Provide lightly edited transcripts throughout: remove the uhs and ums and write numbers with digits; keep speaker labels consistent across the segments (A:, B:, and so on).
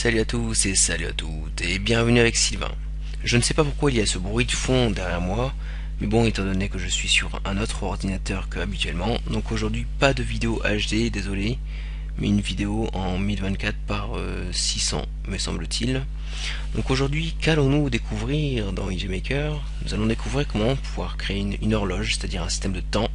A: Salut à tous et salut à toutes et bienvenue avec Sylvain. Je ne sais pas pourquoi il y a ce bruit de fond derrière moi, mais bon, étant donné que je suis sur un autre ordinateur que habituellement, donc aujourd'hui pas de vidéo HD, désolé, mais une vidéo en 1024 par 600 me semble-t-il. Donc aujourd'hui, qu'allons-nous découvrir dans IGMaker? Nous allons découvrir comment pouvoir créer une horloge, c'est-à-dire un système de temps,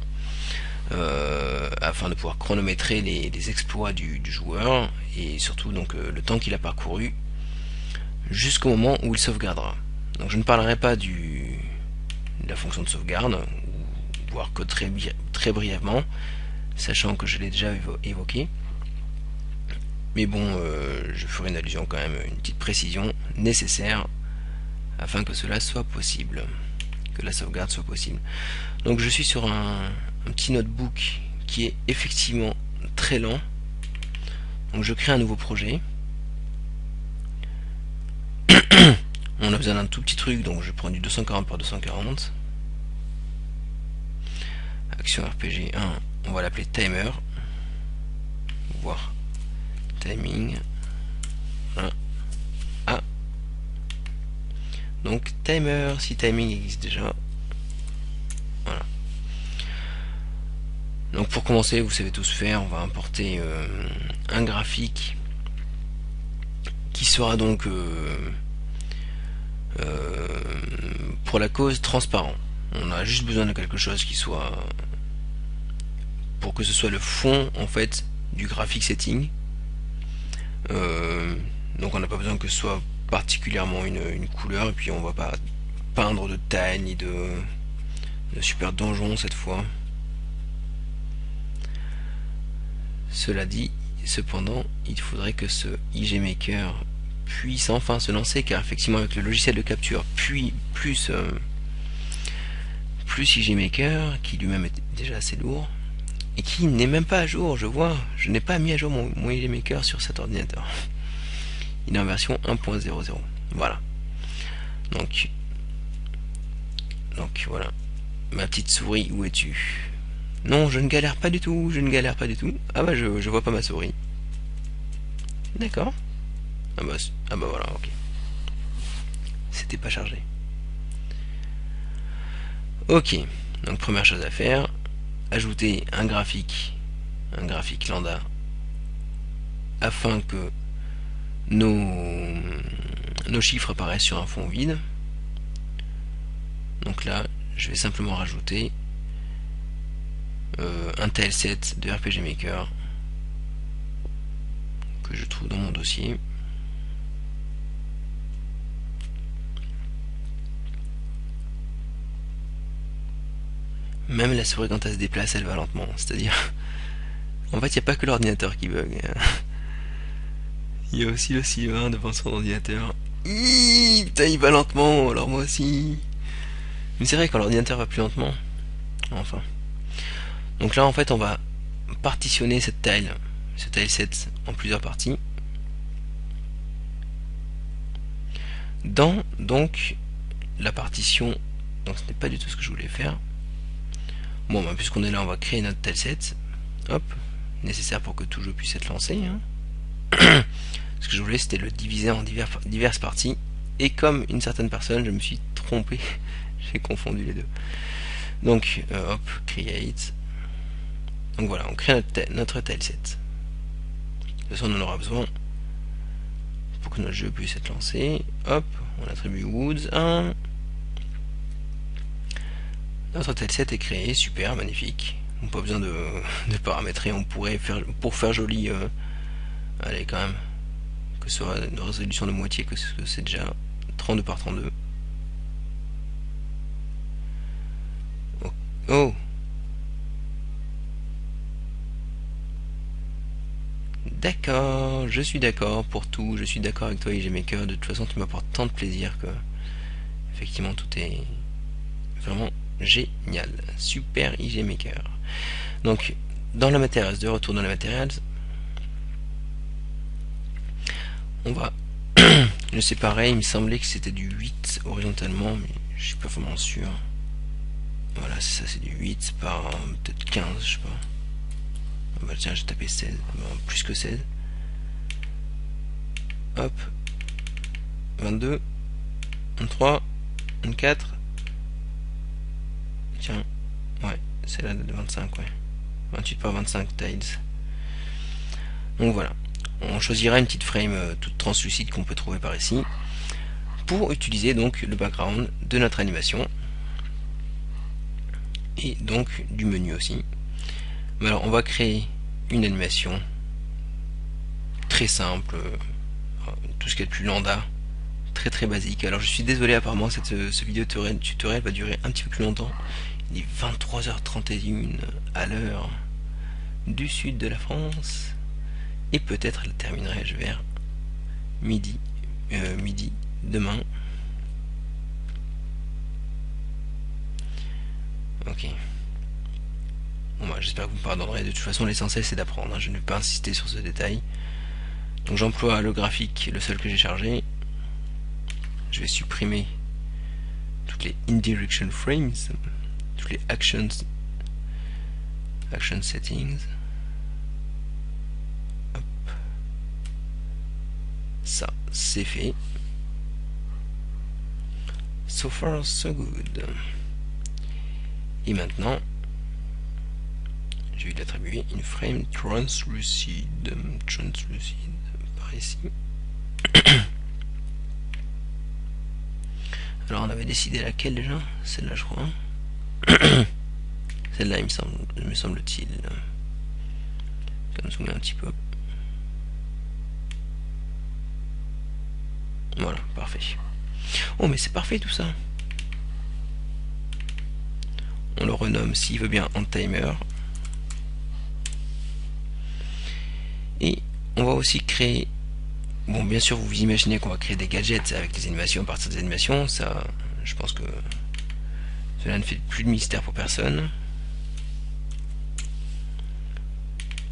A: afin de pouvoir chronométrer les exploits du joueur et surtout donc le temps qu'il a parcouru jusqu'au moment où il sauvegardera. Donc je ne parlerai pas de la fonction de sauvegarde, voire que très brièvement, sachant que je l'ai déjà évoqué. Mais bon, je ferai une allusion quand même, une petite précision nécessaire afin que cela soit possible, que la sauvegarde soit possible. Donc je suis sur un petit notebook qui est effectivement très lent. Donc je crée un nouveau projet. On a besoin d'un tout petit truc, donc je prends du 240 par 240. Action RPG 1, on va l'appeler timer. Voir timing. Voilà. Ah. Donc timer, si timing existe déjà. Voilà. Donc pour commencer, vous savez tous faire, on va importer un graphique qui sera donc pour la cause transparent. On a juste besoin de quelque chose qui soit pour que ce soit le fond en fait du graphic setting. Donc on n'a pas besoin que ce soit particulièrement une couleur, et puis on va pas peindre de taille ni de super donjon cette fois. Cela dit, cependant, il faudrait que ce IGMaker puisse enfin se lancer, car effectivement avec le logiciel de capture puis plus IGMaker, qui lui-même est déjà assez lourd et qui n'est même pas à jour, je n'ai pas mis à jour mon IGMaker sur cet ordinateur. Il est en version 1.00. Voilà. Donc voilà. Ma petite souris, où es-tu? Non, je ne galère pas du tout, Ah bah je vois pas ma souris. D'accord. Ah bah voilà, ok. C'était pas chargé. Ok, donc première chose à faire, ajouter un graphique lambda, afin que nos chiffres apparaissent sur un fond vide. Donc là, je vais simplement rajouter un tileset de RPG Maker que je trouve dans mon dossier. Même la souris, quand elle se déplace, elle va lentement. C'est-à-dire, en fait, il n'y a pas que l'ordinateur qui bug. Il y a aussi le Sylvain devant son ordinateur. Putain, il va lentement, alors moi aussi. Mais c'est vrai, quand l'ordinateur va plus lentement. Enfin. Donc là, en fait, on va partitionner ce tileset en plusieurs parties. Dans, donc, la partition... Donc ce n'est pas du tout ce que je voulais faire. Bon, bah, puisqu'on est là, on va créer notre tileset. Hop. Nécessaire pour que tout jeu puisse être lancé. Hein. Ce que je voulais, c'était le diviser en diverses parties. Et comme une certaine personne, je me suis trompé. J'ai confondu les deux. Donc, hop, create. Donc voilà, on crée notre tileset. De toute façon, on en aura besoin pour que notre jeu puisse être lancé. Hop, on attribue Woods 1. Notre tileset est créé, super, magnifique. On n'a pas besoin de paramétrer, on pourrait faire, pour faire joli, allez quand même, que ce soit une résolution de moitié, que c'est déjà 32 par 32. Oh. D'accord, je suis d'accord pour tout, je suis d'accord avec toi IGMaker, de toute façon tu m'apportes tant de plaisir que effectivement tout est vraiment génial, super IGMaker. Donc dans la Materials, de retour dans la Materials, on va le séparer, il me semblait que c'était du 8 horizontalement, mais je suis pas vraiment sûr. Voilà, c'est ça, c'est du 8 par peut-être 15, je sais pas. Bah tiens, j'ai tapé 16, plus que 16. hop, 22, 23, 24, tiens, ouais, c'est la de 25, ouais, 28 par 25 tiles. Donc voilà, on choisira une petite frame toute translucide qu'on peut trouver par ici, pour utiliser donc le background de notre animation, et donc du menu aussi. Mais alors on va créer une animation très simple, tout ce qui est plus lambda, très basique. Alors je suis désolé, apparemment ce vidéo tutoriel va durer un petit peu plus longtemps. Il est 23h31 à l'heure du sud de la France, et peut-être elle terminerai-je vers midi demain. Ok. Bon bah, j'espère que vous me pardonnerez, de toute façon l'essentiel c'est d'apprendre, hein. Je ne vais pas insister sur ce détail. Donc j'emploie le graphique, le seul que j'ai chargé. Je vais supprimer toutes les indirection frames, toutes les action settings. Hop. Ça, c'est fait. So far, so good. Et maintenant, je vais lui attribuer une frame translucide par ici. Alors on avait décidé laquelle déjà? Celle-là je crois. Celle-là me semble-t-il. Ça me soumet un petit peu. Voilà, parfait. Oh mais c'est parfait tout ça. On le renomme s'il veut bien en timer. Et on va aussi créer, bon bien sûr vous imaginez qu'on va créer des gadgets avec des animations à partir des animations, ça je pense que cela ne fait plus de mystère pour personne.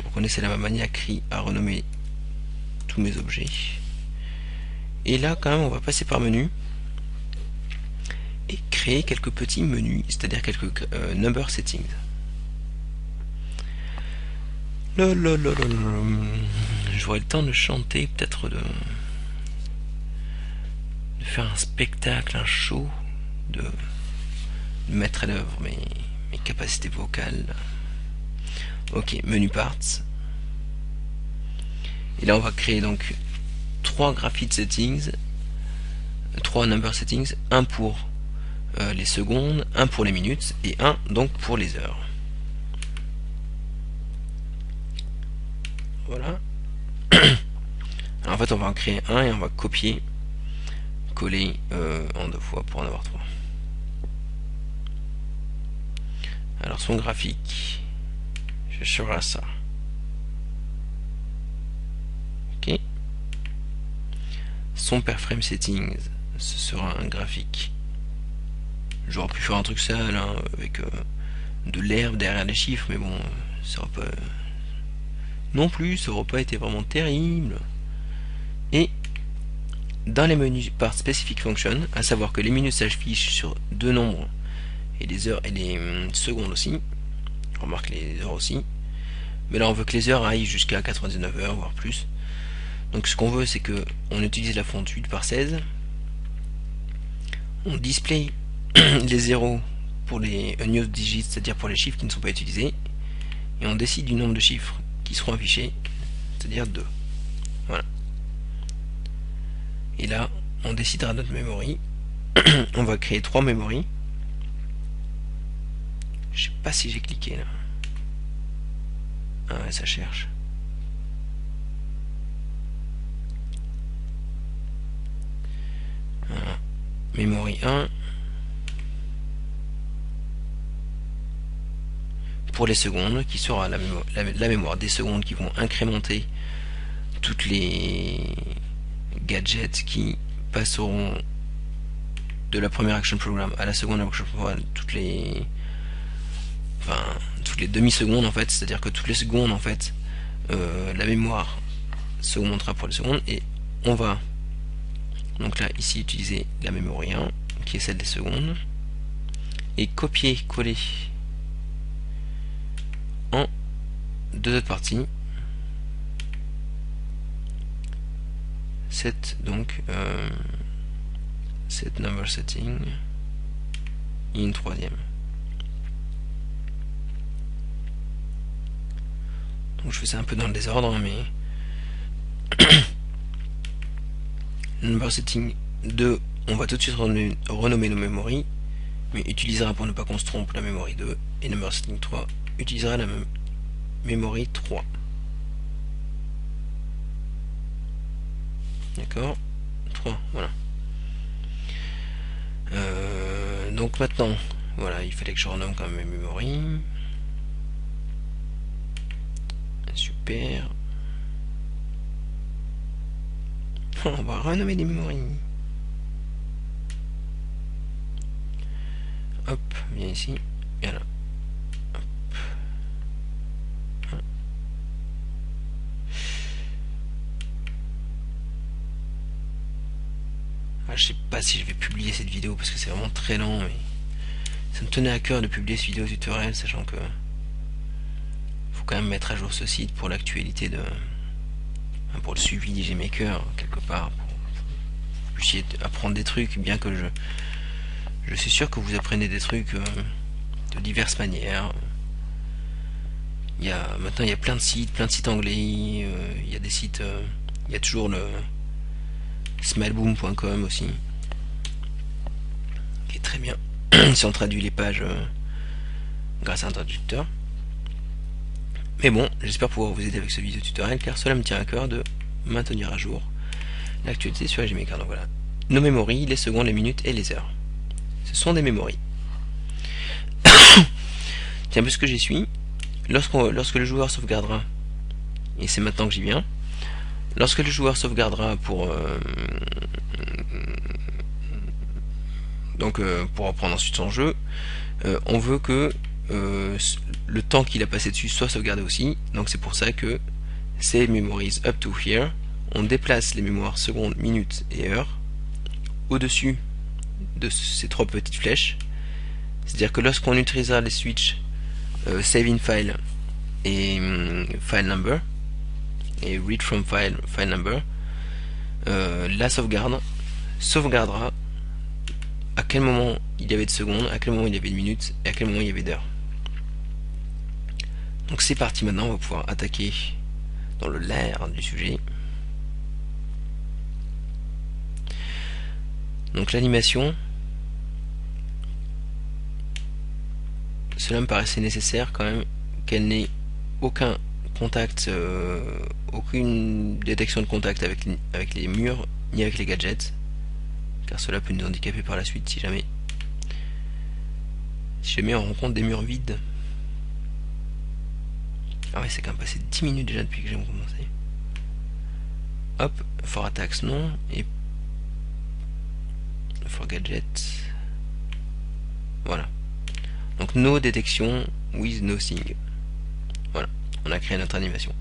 A: Vous connaissez la maniaquerie à renommer tous mes objets. Et là quand même on va passer par menu et créer quelques petits menus, c'est-à-dire quelques number settings. J'aurai le temps de chanter, peut-être de faire un spectacle, un show, de mettre à l'œuvre mes capacités vocales. Ok, menu parts. Et là on va créer donc 3 graphic settings, 3 number settings, un pour les secondes, un pour les minutes et un donc pour les heures. Voilà. Alors en fait on va en créer un et on va copier, coller en 2 fois pour en avoir 3. Alors son graphique, je ferai ça. Ok. Son per frame settings, ce sera un graphique. J'aurais pu faire un truc sale hein, avec de l'herbe derrière les chiffres, mais bon, ça aurait pas non plus, ça aurait pas été vraiment terrible. Et dans les menus par specific function, à savoir que les minutes s'affichent sur 2 nombres et les heures et les secondes aussi. On remarque les heures aussi. Mais là on veut que les heures aillent jusqu'à 99 heures voire plus. Donc ce qu'on veut c'est que on utilise la fonte 8 par 16. On display les zéros pour les unused digits, c'est-à-dire pour les chiffres qui ne sont pas utilisés. Et on décide du nombre de chiffres qui seront affichés, c'est-à-dire 2. Voilà. Et là, on décidera notre memory. On va créer 3 memory. Je sais pas si j'ai cliqué là. Ah ouais, ça cherche. Voilà. Memory 1. Pour les secondes, qui sera la mémoire des secondes qui vont incrémenter toutes les gadgets qui passeront de la première action program à la seconde action program toutes les demi-secondes en fait, c'est-à-dire que toutes les secondes en fait la mémoire se augmentera pour les secondes et on va donc là ici utiliser la mémoire 1 qui est celle des secondes et copier-coller en 2 autres parties set donc set number setting et une troisième. Donc je fais ça un peu dans le désordre, mais number setting 2, on va tout de suite renommer nos memories, mais utilisera, pour ne pas qu'on se trompe, la memory 2, et number setting 3 utilisera la memory 3. D'accord, 3, voilà. Donc maintenant, voilà, il fallait que je renomme quand même mes memories. Super. On va renommer les memories. Hop, viens ici. Et là. Hop. Voilà. Ah, je sais pas si je vais publier cette vidéo parce que c'est vraiment très lent, mais ça me tenait à cœur de publier cette vidéo tutoriel, sachant que faut quand même mettre à jour ce site pour l'actualité pour le suivi d'IGmaker quelque part, pour que vous puissiez apprendre des trucs, bien que je suis sûr que vous apprenez des trucs de diverses manières. Maintenant il y a plein de sites anglais, il y a des sites, il y a toujours le smileboom.com aussi, qui est très bien si on traduit les pages grâce à un traducteur. Mais bon, j'espère pouvoir vous aider avec ce vidéo tutoriel, car cela me tient à cœur de maintenir à jour l'actualité sur IGmaker. Donc voilà, nos memories, les secondes, les minutes et les heures. Ce sont des memories. Tiens, puisque j'y suis, lorsque le joueur sauvegardera, et c'est maintenant que j'y viens, lorsque le joueur sauvegardera pour reprendre ensuite son jeu, on veut que le temps qu'il a passé dessus soit sauvegardé aussi. Donc c'est pour ça que c'est memories up to here. On déplace les mémoires secondes, minutes et heures au-dessus de ces trois petites flèches. C'est-à-dire que lorsqu'on utilisera les switches save in file et file number et read from file number, la sauvegarde sauvegardera à quel moment il y avait de secondes, à quel moment il y avait de minutes et à quel moment il y avait d'heures. Donc c'est parti, maintenant on va pouvoir attaquer dans le lair du sujet. Donc l'animation, cela me paraissait nécessaire quand même qu'elle n'ait aucun contact, aucune détection de contact avec les murs ni avec les gadgets, car cela peut nous handicaper par la suite si jamais on rencontre des murs vides. Ah ouais, c'est quand même passé 10 minutes déjà depuis que j'ai commencé. Hop, for attacks non, et for gadgets, voilà. Donc no détection with nothing. Voilà, on a créé notre animation.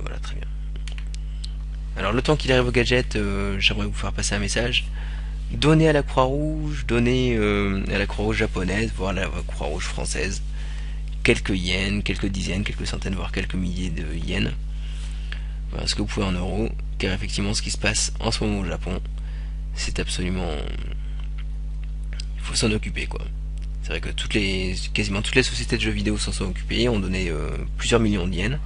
A: Voilà, très bien. Alors le temps qu'il arrive au gadget, j'aimerais vous faire passer un message. Donnez à la Croix-Rouge, donnez à la Croix-Rouge japonaise, voire à la Croix-Rouge française, quelques yens, quelques dizaines, quelques centaines, voire quelques milliers de yens. Voilà ce que vous pouvez en euros, car effectivement ce qui se passe en ce moment au Japon, c'est absolument... il faut s'en occuper, quoi. C'est vrai que quasiment toutes les sociétés de jeux vidéo s'en sont occupées, ont donné plusieurs millions de yens,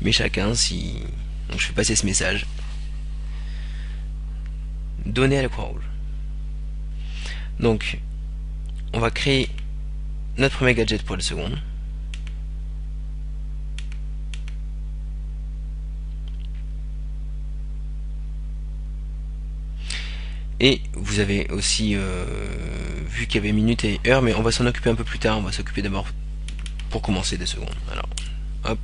A: mais chacun, donc je fais passer ce message. Donnez à la Croix-Rouge. Donc, on va créer notre premier gadget pour la seconde. Et vous avez aussi vu qu'il y avait minutes et heures, mais on va s'en occuper un peu plus tard. On va s'occuper d'abord, pour commencer, des secondes. Alors, hop.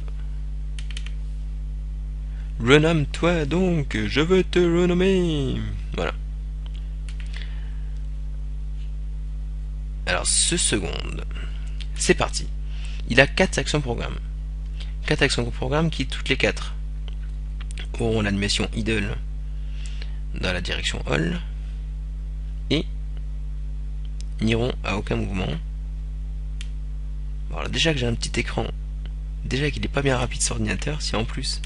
A: Renomme-toi donc, je veux te renommer. Voilà. Alors, ce seconde, c'est parti. Il a 4 actions programme. 4 actions programme qui, toutes les 4, auront l'animation idle dans la direction all et n'iront à aucun mouvement. Alors déjà que j'ai un petit écran, déjà qu'il n'est pas bien rapide sur ordinateur, si en plus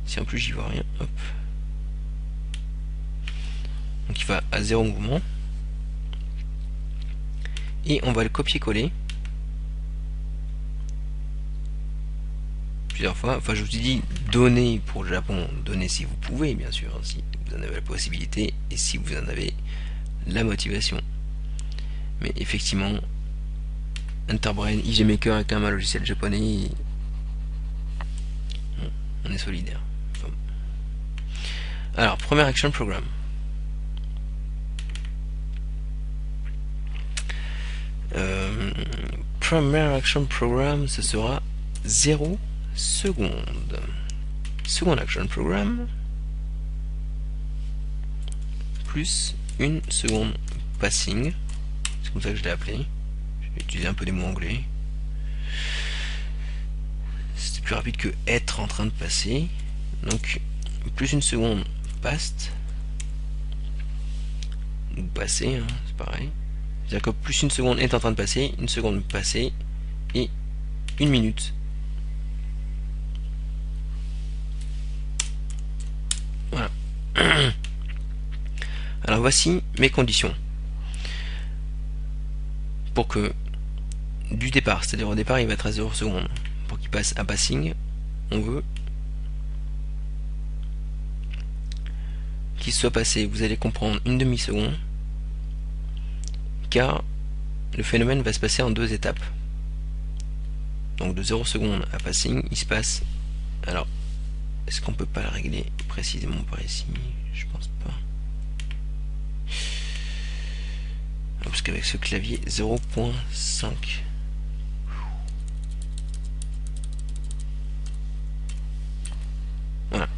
A: Si en plus j'y vois rien, hop. Donc il va à 0 mouvement. Et on va le copier-coller plusieurs fois. Enfin, je vous ai dit donner pour le Japon, donner si vous pouvez, bien sûr, si vous en avez la possibilité et si vous en avez la motivation. Mais effectivement, Enterbrain, IG Maker est quand même un logiciel japonais. Bon, on est solidaire. Enfin, alors, premier action program. Premier action program, ce sera 0 secondes. Second action program plus 1 seconde passing. C'est comme ça que je l'ai appelé. J'ai utilisé un peu des mots anglais. C'était plus rapide que être en train de passer. Donc plus 1 seconde passed. Ou passer, hein, c'est pareil. C'est-à-dire que plus 1 seconde est en train de passer, 1 seconde passée et 1 minute. Voilà. Alors voici mes conditions. Pour que du départ, c'est-à-dire au départ il va être à 0 secondes, pour qu'il passe à passing, on veut qu'il soit passé, vous allez comprendre, une demi-seconde, car le phénomène va se passer en 2 étapes. Donc de 0 secondes à passing, il se passe... Alors, est-ce qu'on peut pas le régler précisément par ici? Je pense pas. Parce qu'avec ce clavier 0.5, voilà,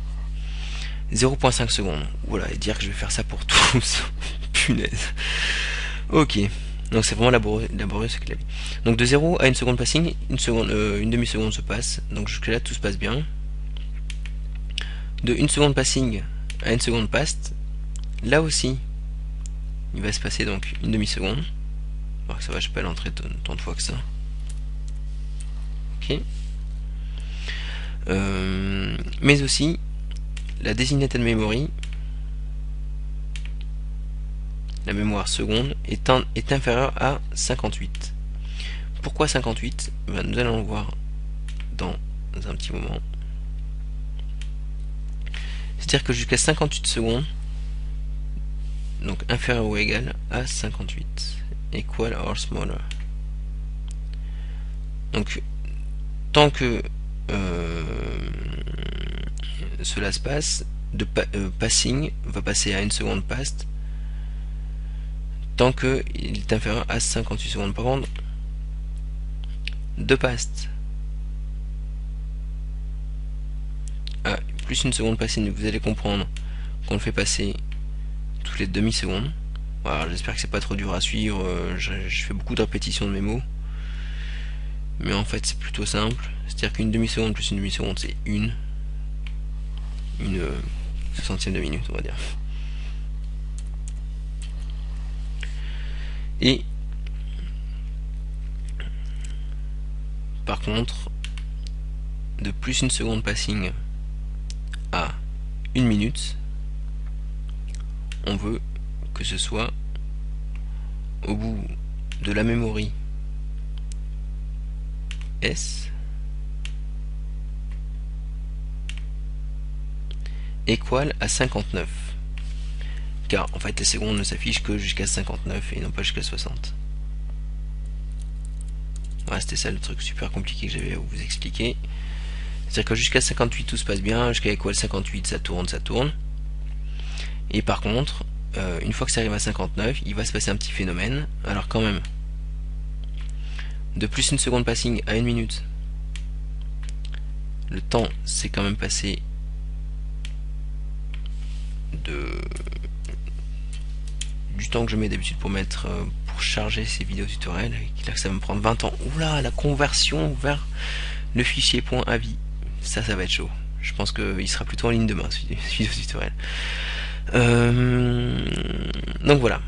A: 0.5 secondes. Voilà, et dire que je vais faire ça pour tous. Punaise. Ok. Donc c'est vraiment laborieux ce clavier. Donc de 0 à 1 seconde passing, une demi-seconde se passe. Donc jusque là tout se passe bien. De 1 seconde passing à 1 seconde passed, là aussi il va se passer donc une demi-seconde. Alors que ça va, je peux l'entrer tant de fois que ça. Ok. Mais aussi la designated memory, la mémoire seconde, est inférieure à 58. Pourquoi 58? Ben, nous allons le voir dans un petit moment. C'est-à-dire que jusqu'à 58 secondes, donc inférieur ou égal à 58, equal or smaller. Donc tant que cela se passe, passing va passer à 1 seconde passed, tant que il est inférieur à 58 secondes. Par contre, de passed à plus 1 seconde passing, vous allez comprendre qu'on le fait passer toutes les demi-secondes. Voilà, j'espère que c'est pas trop dur à suivre. Je fais beaucoup de répétitions de mes mots, mais en fait c'est plutôt simple. C'est-à-dire qu'une demi-seconde plus une demi-seconde, c'est une 60e de minute, on va dire. Et par contre, de plus 1 seconde passing à 1 minute, on veut que ce soit au bout de la mémoire S équal à 59. Car en fait les secondes ne s'affichent que jusqu'à 59 et non pas jusqu'à 60. Voilà, c'était ça le truc super compliqué que j'avais à vous expliquer. C'est-à-dire que jusqu'à 58 tout se passe bien, jusqu'à équal 58 ça tourne. Et par contre, une fois que ça arrive à 59, il va se passer un petit phénomène. Alors quand même, de plus 1 seconde passing à 1 minute, le temps s'est quand même passé du temps que je mets d'habitude pour charger ces vidéos tutoriels. Là que ça va me prendre 20 ans. Oula, la conversion vers le fichier .avi, ça va être chaud. Je pense qu'il sera plutôt en ligne demain, ce vidéo tutoriel. Donc voilà.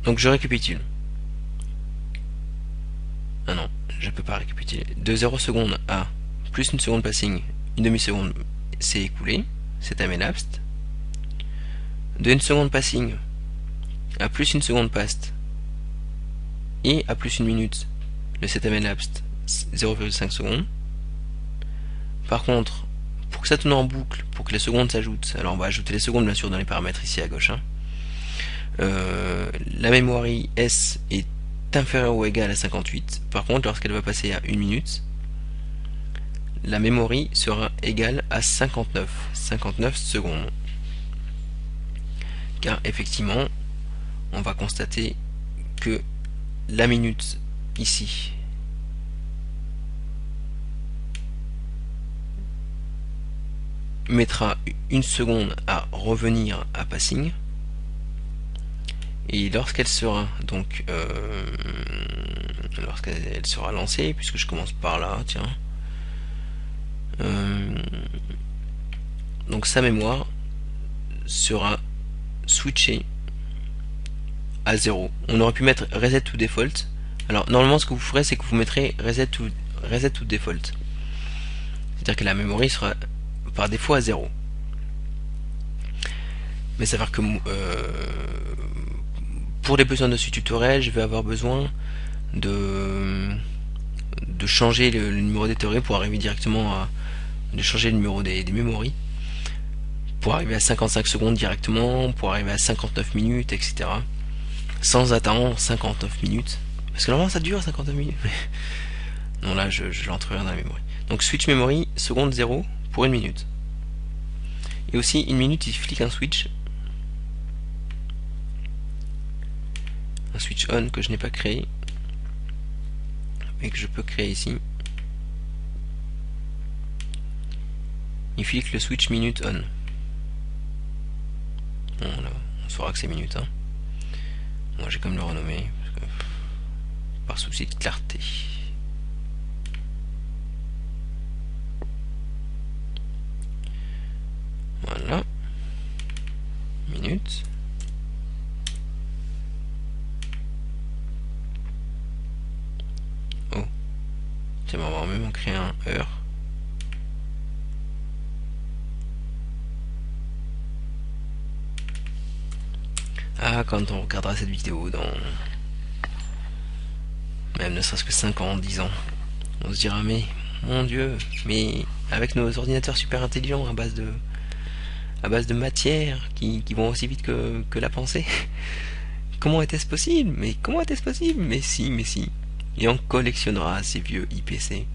A: Donc je récapitule. Ah non, je peux pas récapituler. De 0 secondes à plus 1 seconde passing, une demi-seconde s'est écoulée, c'est time elapsed. De 1 seconde passing à plus 1 seconde passed et à plus 1 minute, le set time elapsed 0,5 secondes. Par contre, pour que ça tourne en boucle, pour que les secondes s'ajoutent, alors on va ajouter les secondes bien sûr dans les paramètres ici à gauche, hein. La mémoire S est inférieure ou égale à 58. Par contre, lorsqu'elle va passer à 1 minute, la mémoire sera égale à 59 secondes. Car effectivement, on va constater que la minute ici mettra 1 seconde à revenir à passing, et lorsqu'elle sera donc lorsqu'elle sera lancée, puisque je commence par là, tiens, donc sa mémoire sera switchée à 0. On aurait pu mettre reset to default. Alors normalement ce que vous ferez, c'est que vous mettrez reset to default, c'est-à-dire que la mémoire sera par défaut à 0. Mais ça veut dire que pour les besoins de ce tutoriel, je vais avoir besoin de changer le numéro des théories pour arriver directement de changer le numéro des mémories, pour arriver à 55 secondes directement, pour arriver à 59 minutes, etc. Sans attendre 59 minutes. Parce que normalement ça dure 59 minutes. Non, là je l'entrerai dans la mémoire. Donc switch memory, seconde 0 pour 1 minute. Et aussi 1 minute, il flique un switch on que je n'ai pas créé, mais que je peux créer ici. Il flique le switch minute on. Bon, là, on saura que c'est minute, hein. Moi j'ai comme le renommer par souci de clarté. Voilà. Minute. Oh. Tiens, on va même en créer un heure. Ah, quand on regardera cette vidéo dans même ne serait-ce que 5 ans, 10 ans, on se dira mais mon Dieu, mais avec nos ordinateurs super intelligents à base de matière qui vont aussi vite que la pensée, comment était-ce possible? Mais comment était-ce possible? Mais si. Et on collectionnera ces vieux IPC.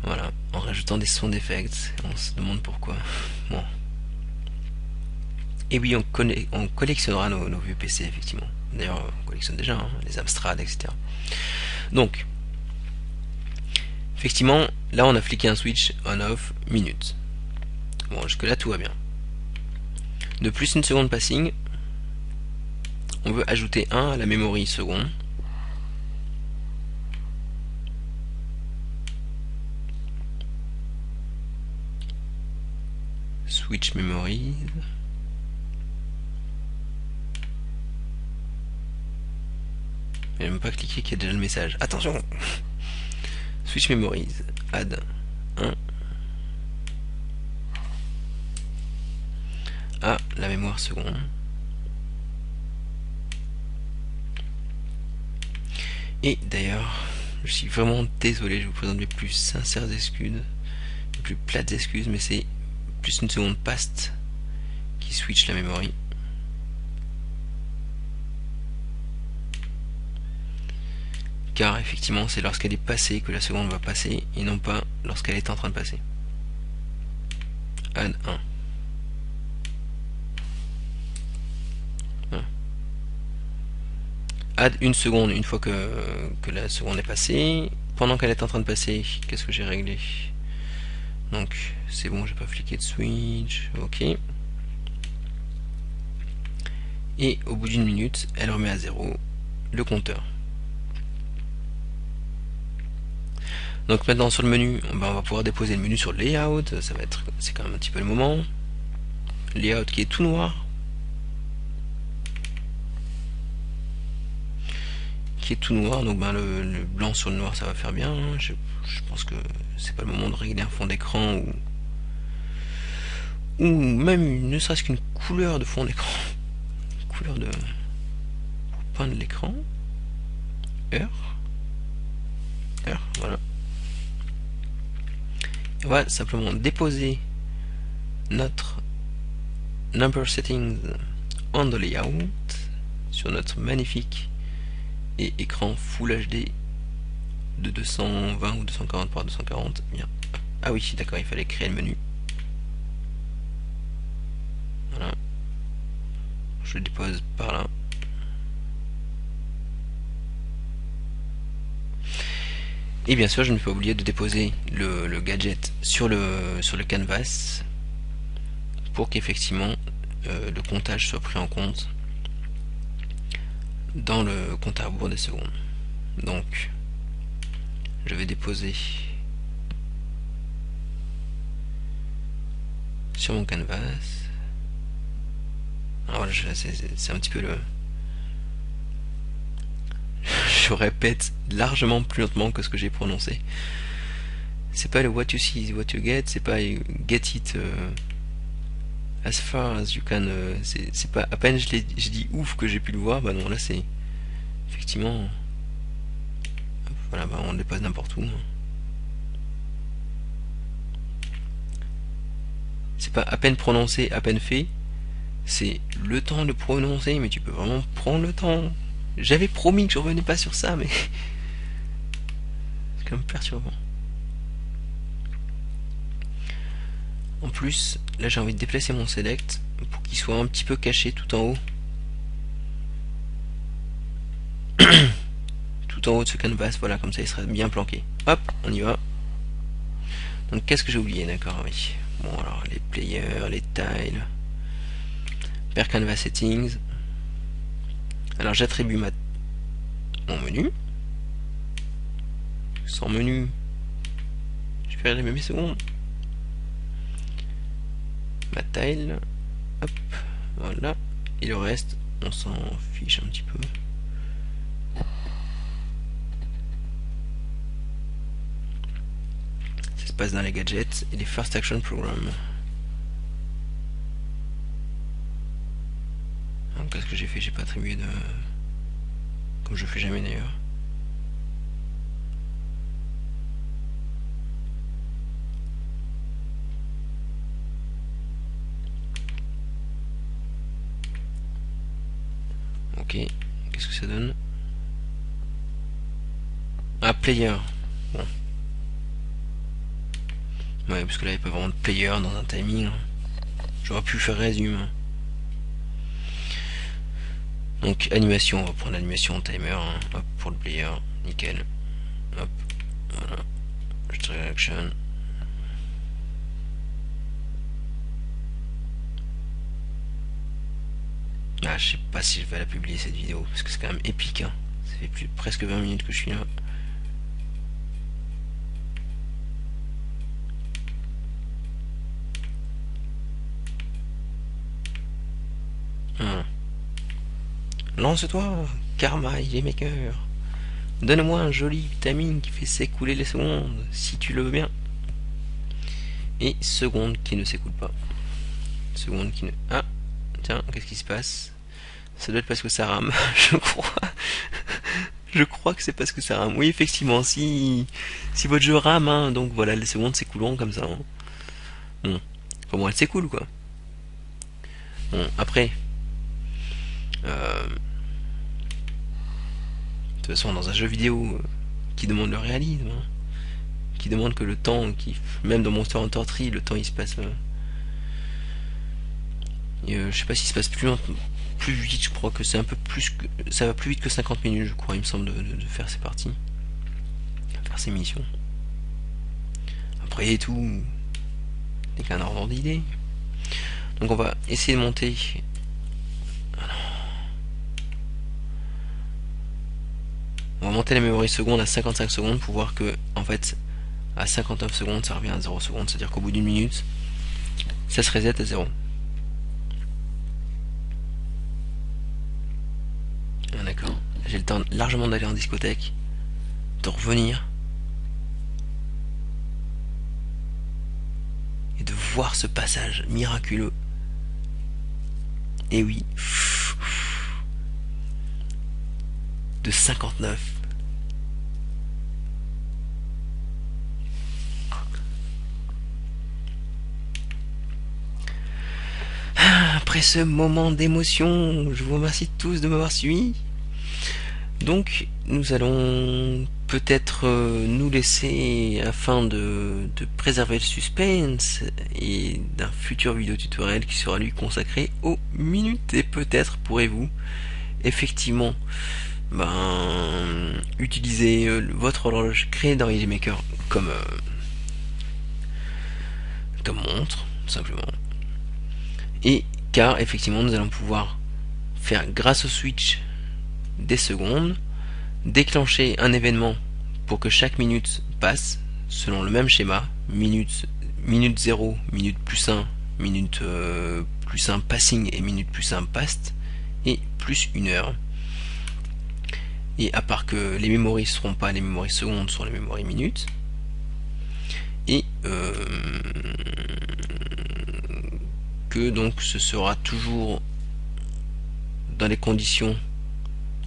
A: Voilà, en rajoutant des sound effects, on se demande pourquoi. Bon. Et oui, on collectionnera nos vieux PC, effectivement. D'ailleurs, on collectionne déjà, hein, les Amstrad, etc. Donc, effectivement, là on a fliqué un switch on-off minute. Bon, jusque là tout va bien. De plus 1 seconde passing, on veut ajouter 1 à la mémoire seconde. Switch memories. Il n'a même pas cliqué qu'il y a déjà le message. Attention! Switch memories. Add 1 à la mémoire seconde. Et d'ailleurs, je suis vraiment désolé, je vous présente mes plus sincères excuses, les plus plates excuses, mais c'est plus 1 seconde past qui switch la mémoire. Car effectivement c'est lorsqu'elle est passée que la seconde va passer et non pas lorsqu'elle est en train de passer. Add 1. Voilà. Add 1 seconde une fois que la seconde est passée. Pendant qu'elle est en train de passer, qu'est-ce que j'ai réglé? Donc c'est bon, j'ai pas fliqué de switch, ok. Et au bout d'1 minute, elle remet à 0 le compteur. Donc maintenant sur le menu, on va pouvoir déposer le menu sur le layout, c'est quand même un petit peu le moment. Layout qui est tout noir, qui est tout noir, donc ben, le blanc sur le noir ça va faire bien, hein. Je pense que c'est pas le moment de régler un fond d'écran ou même ne serait-ce qu'une couleur de fond d'écran, couleur de pour peindre l'écran, heure, voilà. On va simplement déposer notre number settings on the layout sur notre magnifique et écran Full HD de 220 ou 240 par 240. Bien. Ah oui, d'accord, il fallait créer le menu. Voilà. Je le dépose par là. Et bien sûr, je ne peux pas oublier de déposer le gadget sur le canvas pour qu'effectivement le comptage soit pris en compte dans le compte à rebours des secondes. Donc, je vais déposer sur mon canvas. Alors voilà, c'est un petit peu le... Je répète largement plus lentement que ce que j'ai prononcé. C'est pas le what you see is what you get, c'est pas get it as far as you can. C'est pas à peine je dis ouf que j'ai pu le voir. Bah non, là c'est effectivement. Voilà, bah on le dépose n'importe où. C'est pas à peine prononcé, à peine fait. C'est le temps de prononcer, mais tu peux vraiment prendre le temps. J'avais promis que je revenais pas sur ça, mais c'est quand même perturbant. En plus, là j'ai envie de déplacer mon select pour qu'il soit un petit peu caché tout en haut. Tout en haut de ce canvas, voilà, comme ça il sera bien planqué. Hop, on y va. Donc qu'est-ce que j'ai oublié, d'accord, oui. Bon alors, les players, les tiles. Per canvas settings. Alors j'attribue mon menu. Sans menu, je perds les mêmes secondes. Ma tile, hop, voilà. Et le reste, on s'en fiche un petit peu. Ça se passe dans les gadgets et les First Action Program. Donc qu'est-ce que j'ai fait? J'ai pas attribué de... Comme je fais jamais d'ailleurs. Ok, qu'est-ce que ça donne? Ah, player. Bon. Ouais, parce que là, il n'y a pas vraiment de player dans un timing. J'aurais pu faire résume. Donc, animation, on va prendre l'animation timer. Hein. Hop, pour le player. Nickel. Hop, voilà. Action. Ah, je sais pas si je vais la publier cette vidéo, parce que c'est quand même épique. Hein. Ça fait presque 20 minutes que je suis là. Voilà. Lance-toi, Karma, il est maker. Donne-moi un joli timing qui fait s'écouler les secondes, si tu le veux bien. Et seconde qui ne s'écoule pas. Seconde qui ne... Ah, tiens, qu'est-ce qui se passe? Ça doit être parce que ça rame, je crois. Je crois que c'est parce que ça rame. Oui, effectivement, si votre jeu rame, hein, donc voilà, les secondes s'écouleront comme ça. Hein. Bon, pour moi, elles s'écoulent, quoi. Bon, après... de toute façon, dans un jeu vidéo qui demande le réalisme, hein, qui demande que le temps, même dans Monster Hunter 3, le temps il se passe... je sais pas s'il se passe plus vite, je crois que c'est un peu plus que... Ça va plus vite que 50 minutes, je crois, il me semble, de faire ces parties. Faire ces missions. Après tout, n'est qu'un ordre d'idée. Donc on va essayer de monter... On va monter la mémoire seconde à 55 secondes pour voir que, en fait, à 59 secondes, ça revient à 0 secondes. C'est-à-dire qu'au bout d'une minute, ça se reset à 0. Ah, d'accord. j'ai le temps largement d'aller en discothèque, de revenir et de voir ce passage miraculeux. Et oui, de 59. Après ce moment d'émotion, je vous remercie tous de m'avoir suivi. Donc, nous allons peut-être nous laisser, afin de préserver le suspense et d'un futur vidéo tutoriel qui sera lui consacré aux minutes. Et peut-être pourrez-vous effectivement utiliser votre horloge créée dans Easy Maker comme montre, tout simplement. Et car effectivement nous allons pouvoir faire, grâce au switch des secondes, déclencher un événement pour que chaque minute passe selon le même schéma: minute 0, minute plus 1, minute plus 1 passing et minute plus 1 past, et plus 1 heure. Et à part que les memories seront pas les memories secondes, sont les memories minutes, et que donc ce sera toujours dans les conditions,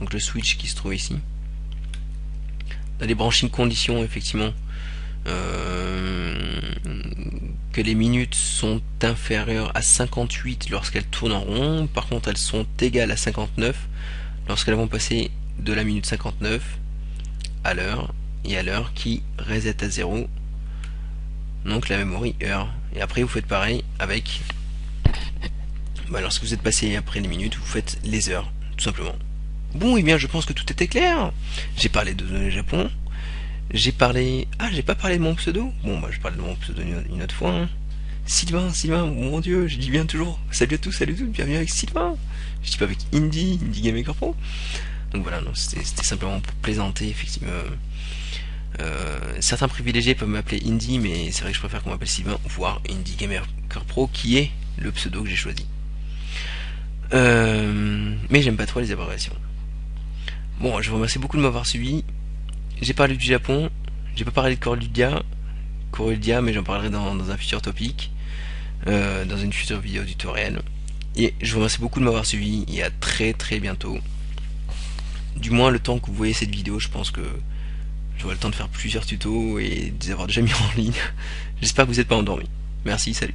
A: donc le switch qui se trouve ici, dans les branching conditions, effectivement, que les minutes sont inférieures à 58 lorsqu'elles tournent en rond. Par contre, elles sont égales à 59 lorsqu'elles vont passer de la minute 59 à l'heure, et à l'heure qui reset à 0, donc la memory heure. Et après vous faites pareil avec, lorsque vous êtes passé après les minutes, vous faites les heures, tout simplement. Bon, et bien je pense que tout était clair. J'ai parlé de données Japon, j'ai parlé... Ah, j'ai pas parlé de mon pseudo. Bon, je parle de mon pseudo une autre fois, hein. Sylvain, mon dieu, je dis bien toujours salut à tous, salut à toutes, bienvenue avec Sylvain. Je dis pas avec Indie Game Maker Pro. Donc voilà, c'était simplement pour plaisanter, effectivement. Certains privilégiés peuvent m'appeler Indie, mais c'est vrai que je préfère qu'on m'appelle Sylvain, voire Indie Game Maker Pro, qui est le pseudo que j'ai choisi. Mais j'aime pas trop les abréviations. Bon, je vous remercie beaucoup de m'avoir suivi. J'ai parlé du Japon, j'ai pas parlé de Coreldia, mais j'en parlerai dans un futur topic, dans une future vidéo tutoriel. Et je vous remercie beaucoup de m'avoir suivi, et à très très bientôt. Du moins le temps que vous voyez cette vidéo, je pense que j'aurai le temps de faire plusieurs tutos et de les avoir déjà mis en ligne. J'espère que vous n'êtes pas endormis. Merci, salut.